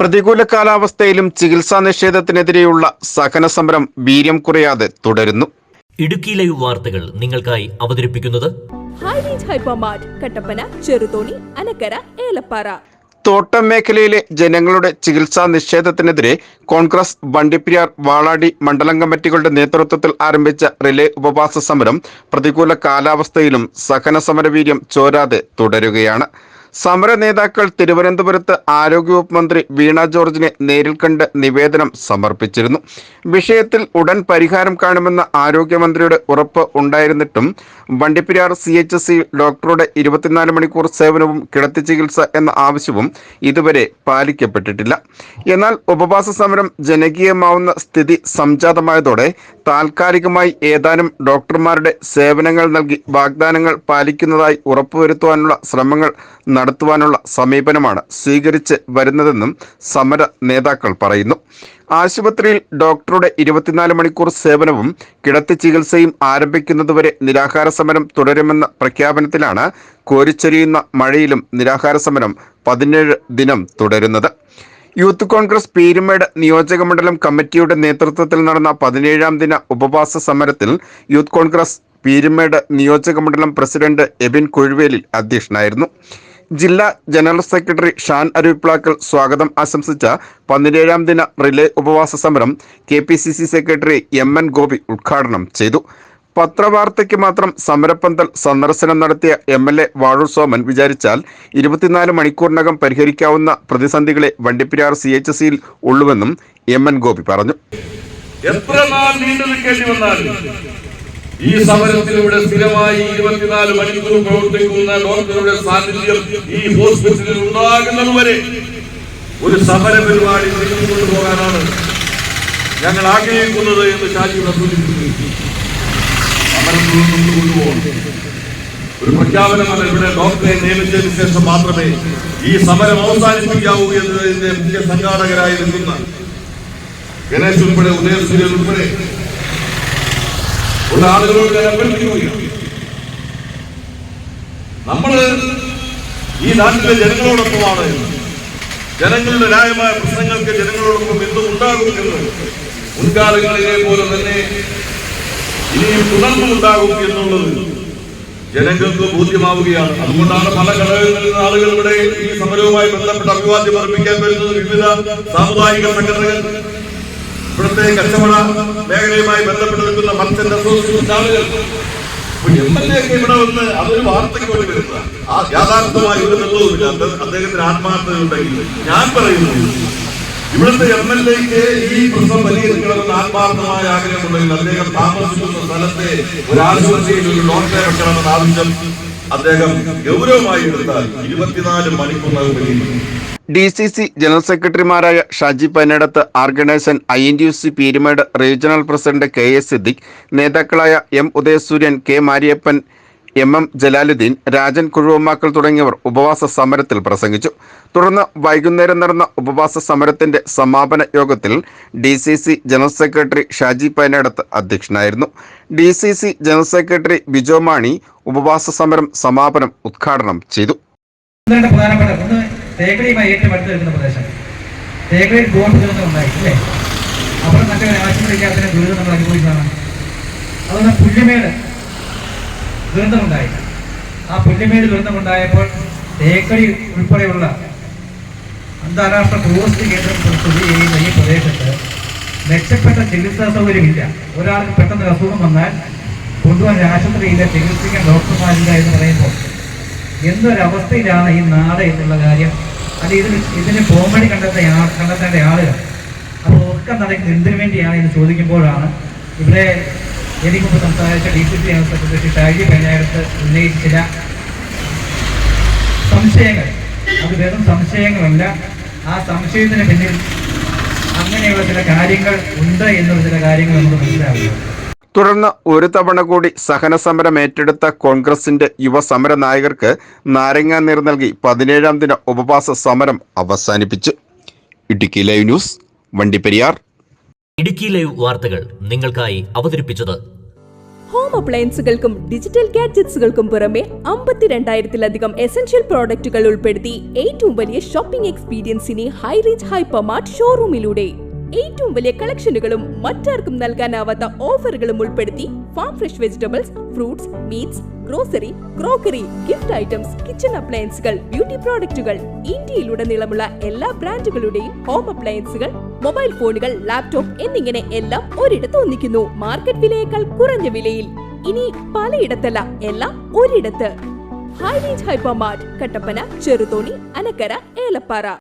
പ്രതികൂല കാലാവസ്ഥയിലും ചികിത്സാ നിഷേധത്തിനെതിരെയുള്ള സഹന സമരം വീര്യം കുറയാതെ തുടരുന്നു. ഇടുക്കി ലൈവ് വാർത്തകൾ നിങ്ങൾക്കായി അവതരിപ്പിക്കുന്നത് ഹൈപ്പർമാർട്ട് കട്ടപ്പന, ചെറുതോണി, അനക്കര, ഏലപ്പാറ. തോട്ടം മേഖലയിലെ ജനങ്ങളുടെ ചികിത്സാ നിഷേധത്തിനെതിരെ കോൺഗ്രസ്, വണ്ടിപ്പെരിയാർ, വാളാടി മണ്ഡലം കമ്മിറ്റികളുടെ നേതൃത്വത്തിൽ ആരംഭിച്ച റിലേ ഉപവാസ സമരം പ്രതികൂല കാലാവസ്ഥയിലും സഹന സമരവീര്യം ചോരാതെ തുടരുകയാണ്. സമര നേതാക്കൾ തിരുവനന്തപുരത്ത് ആരോഗ്യവകുപ്പ് മന്ത്രി വീണ ജോർജിനെ നേരിൽ കണ്ട് നിവേദനം സമർപ്പിച്ചിരുന്നു. വിഷയത്തിൽ ഉടൻ പരിഹാരം കാണുമെന്ന ആരോഗ്യമന്ത്രിയുടെ ഉറപ്പ് ഉണ്ടായിരുന്നിട്ടും വണ്ടിപ്പെരിയാർ CHC ഡോക്ടറുടെ 24 മണിക്കൂർ സേവനവും കിടത്തി ചികിത്സ എന്ന ആവശ്യവും ഇതുവരെ പാലിക്കപ്പെട്ടിട്ടില്ല. എന്നാൽ ഉപവാസ സമരം ജനകീയമാവുന്ന സ്ഥിതി സംജാതമായതോടെ താൽക്കാലികമായി ഏതാനും ഡോക്ടർമാരുടെ സേവനങ്ങൾ നൽകി വാഗ്ദാനങ്ങൾ പാലിക്കുന്നതായി ഉറപ്പുവരുത്തുവാനുള്ള ശ്രമങ്ങൾ നടത്തുവാനുള്ള സമീപനമാണ് സ്വീകരിച്ച് വരുന്നതെന്നും സമര നേതാക്കൾ പറയുന്നു. ആശുപത്രിയിൽ ഡോക്ടറുടെ 24 മണിക്കൂർ സേവനവും കിടത്തി ചികിത്സയും ആരംഭിക്കുന്നതുവരെ നിരാഹാര സമരം തുടരുമെന്ന പ്രഖ്യാപനത്തിലാണ് കോരിച്ചൊരിയുന്ന മഴയിലും നിരാഹാര സമരം 17 ദിനം തുടരുന്നത്. യൂത്ത് കോൺഗ്രസ് പീരുമേട് നിയോജക മണ്ഡലം കമ്മിറ്റിയുടെ നേതൃത്വത്തിൽ നടന്ന 17ാം ദിന ഉപവാസ സമരത്തിൽ യൂത്ത് കോൺഗ്രസ് പീരുമേട് നിയോജക മണ്ഡലം പ്രസിഡന്റ് എബിൻ കൊഴുവേലിൽ അധ്യക്ഷനായിരുന്നു. ജില്ലാ ജനറൽ സെക്രട്ടറി ഷാൻ അരുവിപ്ലാക്കൽ സ്വാഗതം ആശംസിച്ച 17ാം ദിന റിലേ ഉപവാസ സമരം KPCC സെക്രട്ടറി MN ഗോപി ഉദ്ഘാടനം ചെയ്തു. പത്രവാർത്തയ്ക്ക് മാത്രം സമരപ്പന്തൽ സന്ദർശനം നടത്തിയ MLA വാഴൂർ സോമൻ വിചാരിച്ചാൽ 24 മണിക്കൂറിനകം പരിഹരിക്കാവുന്ന പ്രതിസന്ധികളെ വണ്ടിപ്പെരിയാർ CHCയിൽ ഉള്ളുവെന്നും MN ഗോപി പറഞ്ഞു. എത്ര നാൾ നീണ്ടു നിൽക്കേണ്ടി വന്നാലും ഈ സമരത്തിലൂടെ സ്ഥിരമായി 24 മണിക്കൂർ പ്രവർത്തിക്കുന്ന ഡോക്ടറുടെ സാന്നിധ്യം ഈ ഹോസ്പിറ്റലിൽ ഉണ്ടാകുന്നതുവരെ ഒരു സമര പരിപാടി കൊണ്ടുപോകാനാണ് ഞങ്ങൾ ആഗ്രഹിക്കുന്നത് എന്ന് ഷാജി സൂചിപ്പിച്ചു. സമരം കൊണ്ടുപോകണം. ഒരു പ്രഖ്യാപനമാണ് ഇവിടെ ഡോക്ടറെ നിയമിച്ചതിന് ശേഷം മാത്രമേ ഈ സമരം അവസാനിപ്പിക്കാവൂ എന്നതിന്റെ മുഖ്യ സംഘാടകരായി നിൽക്കുന്ന ഗണേശ് ഉൾപ്പെടെ, ഉദയസൂര്യൻ ഉൾപ്പെടെ ഉള്ള ആളുകളോട് ഞാൻ അഭ്യർത്ഥിക്കുകയാണ്. നമ്മള് ഈ നാട്ടിലെ ജനങ്ങളോടൊപ്പമാണ്. ജനങ്ങളുടെ ന്യായമായ പ്രശ്നങ്ങൾക്ക് ജനങ്ങളോടൊപ്പം എന്തും ഉണ്ടാകുമെന്ന് മുൻകാലങ്ങളിലെ പോലെ തന്നെ ഇനിയും തുടർന്നുണ്ടാകും എന്നുള്ളത് ജനങ്ങൾക്ക് ബോധ്യമാവുകയാണ്. അതുകൊണ്ടാണ് പല ഘടകങ്ങളിൽ നിന്ന് ആളുകൾ ഇവിടെ ഈ സമരവുമായി ബന്ധപ്പെട്ട് അഭിവാദ്യം അർപ്പിക്കാൻ വരുന്നത്. വിവിധ സാമുദായിക സംഘടനകൾ, ഇവിടുത്തെ കച്ചവട മേഖലയുമായി ബന്ധപ്പെട്ട് നിൽക്കുന്ന മർച്ചന്റ് അസോസിയേഷൻ ആളുകൾ, MLA ഒക്കെ ഇവിടെ വന്ന് അതൊരു വാർത്തയ്ക്ക് വേണ്ടി വരുന്ന ആ യാഥാർത്ഥ്യമായി ഒരു ബന്ധവുമില്ല. അദ്ദേഹത്തിന് ആത്മാർത്ഥതയുണ്ടെങ്കിൽ ഞാൻ പറയുന്നു, ഇവിടുത്തെ MLAക്ക് ഈ പ്രശ്നം പരിഹരിക്കണമെന്ന് ആത്മാർത്ഥമായ ആഗ്രഹമുണ്ടെങ്കിൽ അദ്ദേഹം താമസിക്കുന്ന സ്ഥലത്തെ ഒരു ആശുപത്രിയിൽ ഒരു ഡോക്ടറെ വെക്കണമെന്ന ആവശ്യം അദ്ദേഹം ഗൗരവമായി എടുത്താൽ 24 മണിക്കൂറിനകം പരിഹരിക്കും. DCC ജനറൽ സെക്രട്ടറിമാരായ Shaji Painadath, R Ganesan, INTUC Peermade regional president KS Siddique, നേതാക്കളായ M ഉദയസൂര്യൻ, K Mariappan, MM Jalaluddin, Rajan കുഴുവമാക്കൽ തുടങ്ങിയവർ ഉപവാസ സമരത്തിൽ പ്രസംഗിച്ചു. തുടർന്ന് വൈകുന്നേരം നടന്ന ഉപവാസ സമരത്തിന്റെ സമാപന യോഗത്തിൽ DCC general secretary Shaji Painadath അധ്യക്ഷനായിരുന്നു. DCC general secretary Bijo Mani ഉപവാസ സമരം സമാപനം ഉദ്ഘാടനം ചെയ്തു. തേക്കടിയുമായി ഏറ്റവും അടുത്ത് വരുന്ന പ്രദേശം. തേക്കടിയിൽ ബോംബ് ദുരന്തം ഉണ്ടായിട്ടില്ലേ? അവിടെ മറ്റേ ആശുപത്രിക്കകത്തിന് ദുരിതം നമ്മൾ അനുഭവിച്ചതാണ്. അതുകൊണ്ട് പുല്ലുമേട് ദുരന്തമുണ്ടായി. ആ പുല്ലുമേട് ദുരന്തമുണ്ടായപ്പോൾ തേക്കടി ഉൾപ്പെടെയുള്ള അന്താരാഷ്ട്ര ടൂറിസ്റ്റ് കേന്ദ്രം സ്ഥിതി ചെയ്യുന്ന ഈ പ്രദേശത്ത് മെച്ചപ്പെട്ട ചികിത്സാ സൗകര്യമില്ല. ഒരാൾക്ക് പെട്ടെന്ന് അസുഖം വന്നാൽ കൊണ്ടുപോകാൻ ആശുപത്രിയില്ല, ചികിത്സിക്കാൻ ഡോക്ടർമാരില്ല എന്ന് പറയുമ്പോൾ എന്തൊരവസ്ഥയിലാണ് ഈ നാട് എന്നുള്ള കാര്യം, അത് ഇതിന് പോംവഴി കണ്ടെത്തേണ്ട ആളുകൾ അപ്പോൾ ഒക്കെ നടക്കുന്നത് എന്തിനു വേണ്ടിയാണ് എന്ന് ചോദിക്കുമ്പോഴാണ് ഇവിടെ എനിക്കിപ്പോൾ സംസാരിച്ച DCC general secretary Shaji Painadath ഉന്നയിച്ച ചില സംശയങ്ങൾ. അത് വെറും സംശയങ്ങളല്ല, ആ സംശയത്തിന് പിന്നിൽ അങ്ങനെയുള്ള ചില കാര്യങ്ങൾ ഉണ്ട് എന്നുള്ള ചില കാര്യങ്ങൾ നമുക്ക് മനസ്സിലാവുക. തുടർന്ന് ഒരു തവണ കൂടി സഹന സമരം ഏറ്റെടുത്ത കോൺഗ്രസിന്റെ യുവസമര നായകർക്ക് നാരങ്ങാ നീർ നൽകി 17ാം ദിന ഉപവാസ സമരം അവസാനിപ്പിച്ചു. Idukki live news, Vandiperiyar. Idukki live വാർത്തകൾ നിങ്ങൾക്കായി അവതരിപ്പിച്ചത് ഹോം അപ്ലയൻസുകൾക്കും ഡിജിറ്റൽ ഗാഡ്ജറ്റ്സുകൾക്കും പുറമെ 52,000-ലധികം എസൻഷ്യൽ പ്രോഡക്റ്റുകൾ ഉൾപ്പെടുത്തി ഏറ്റവും വലിയ ഷോപ്പിംഗ് എക്സ്പീരിയൻസിനെ ഹൈറേഞ്ച് ഹൈപ്പർമാർട്ട് ഷോറൂമിലൂടെ ഏറ്റവും വലിയ കളക്ഷനുകളും മറ്റാർക്കും നൽകാനാവാത്ത ഓഫറുകളും ഉൾപ്പെടുത്തി farm fresh vegetables, fruits, meats, grocery, crockery, gift items, kitchen അപ്ലയൻസുകൾ, ബ്യൂട്ടി പ്രോഡക്റ്റുകൾ, ഇന്ത്യയിലുടനീളമുള്ള എല്ലാ ബ്രാൻഡുകളുടെയും ഹോം അപ്ലയൻസുകൾ, മൊബൈൽ ഫോണുകൾ, ലാപ്ടോപ്പ് എന്നിങ്ങനെ എല്ലാം ഒരിടത്ത് ഒന്നിക്കുന്നു. മാർക്കറ്റ് വിലയേക്കാൾ കുറഞ്ഞ വിലയിൽ. ഇനി പലയിടത്തല്ല, എല്ലാം ഒരിടത്ത്. High range hypermart, Kattappana, Cheruthoni, Anakkara, Elappara.